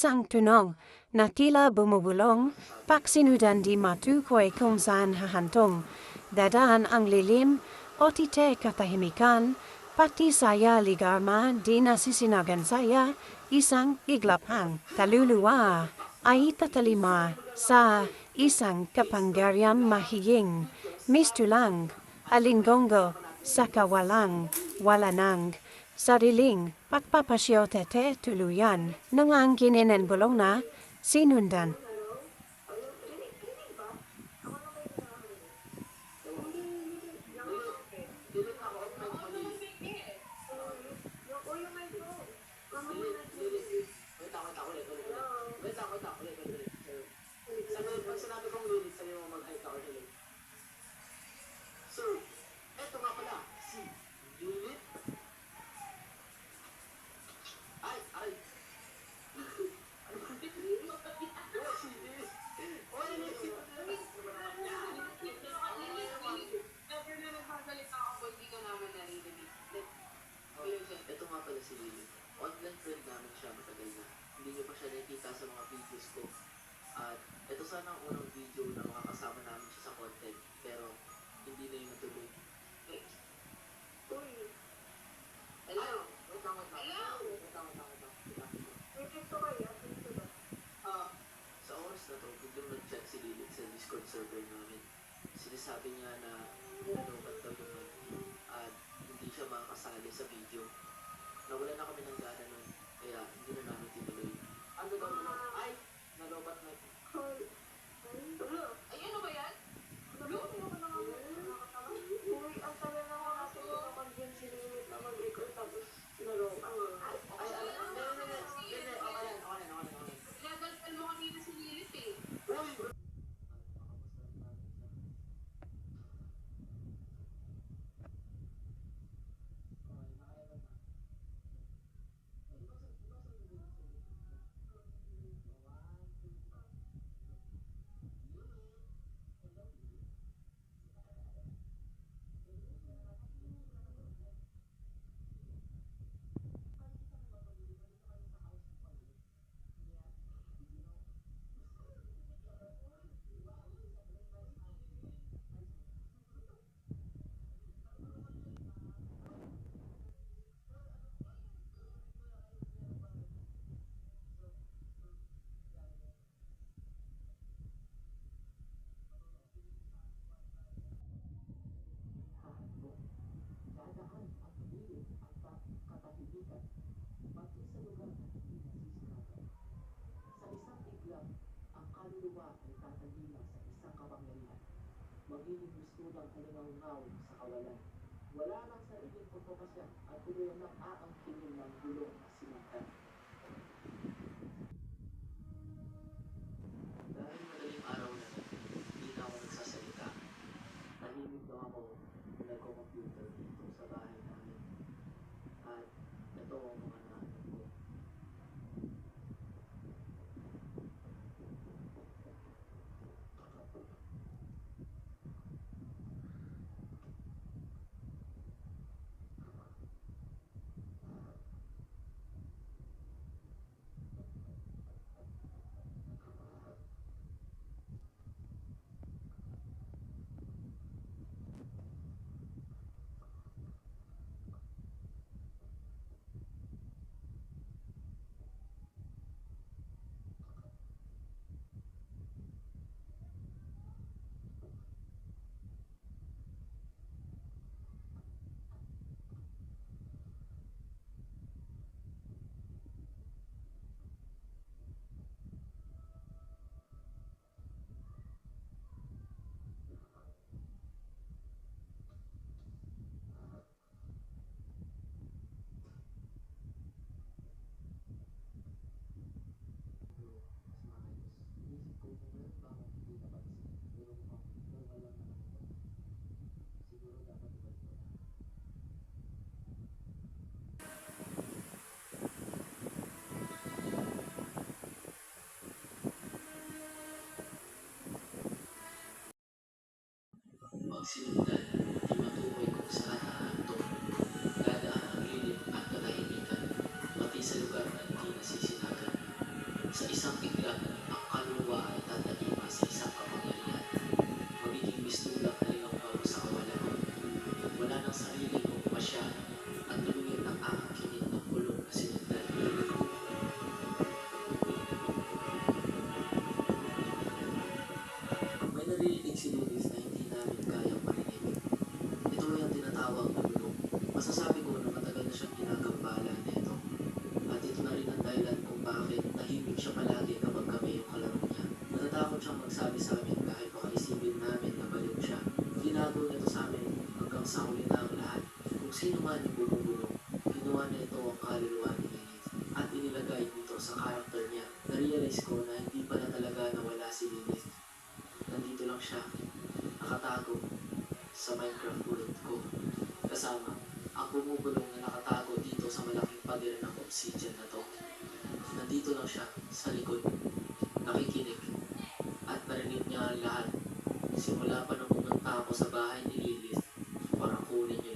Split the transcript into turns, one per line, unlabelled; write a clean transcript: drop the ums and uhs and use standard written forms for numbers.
Isang tunog na tila bumubulong, paksinudan di matukoy kung saan hahantong. Dadaan ang lilim, otite katahimikan, pati saya ligarma di nasisinagan saya, isang iglapang kaluluwa ay tatalima sa isang kapangyarihan mahiging, mistulang, alingongo, sa kawalang, walanang, sariling, pagpapasyotete tuluyan, nang ang kinenenbulong na, sinundan.
Ito nga pala si Lily. Online friend namin siya matagal na. Hindi niyo pa siya nakikita sa mga videos ko. At ito sana ang unang video na makakasama namin siya sa content. Pero hindi na yung natuloy. Uy! Hello! Wait lang. Sa oras na to, biglang nag-chat si Lily sa Discord server namin. Sinasabi niya na nanobat daw yung at hindi siya makakasali sa video. Nawala na kami ng gana nun, kaya hindi na namin tinuloy. Ano daw naman? Ay! Nalobat na. Ay, ano ba yan? Uy, ang tagal na nga natin yung nakapag-game si Limit na mag-record tapos nalobat. Ay, hindi. Okay lang. Nagalpal mo kanina si Limit eh. Uy! Magiging gusto ng kalingaw-ngaw sa kawalan. Wala nang sariling pagpapasya at tuloy ang aangkinin ng gulong na sinangkan. Dahil madaling araw na, hindi na ako nagsasalita. Nahimik na ako nagko-computer dito sa bahay namin. At ito ang mga nahanap ko. Sinundan, di matukoy kung saan hahantong. Dadaan ang lilim at katahimikan, pati sa lugar na hindi nasisinagan. Kung sino man yung bumubulong, ginawa na ito ang kaluluwa ni Lilith at inilagay dito sa karakter niya. Na-realize ko na hindi pala talaga nawala si Lilith. Nandito lang siya, nakatago sa Minecraft world ko. Kasama ang bumubulong na nakatago dito sa malaking pader ng obsidian na to. Nandito lang siya sa likod, nakikinig at narinig niya ang lahat. Simula pa nung pumunta ako sa bahay ni Lilith para kunin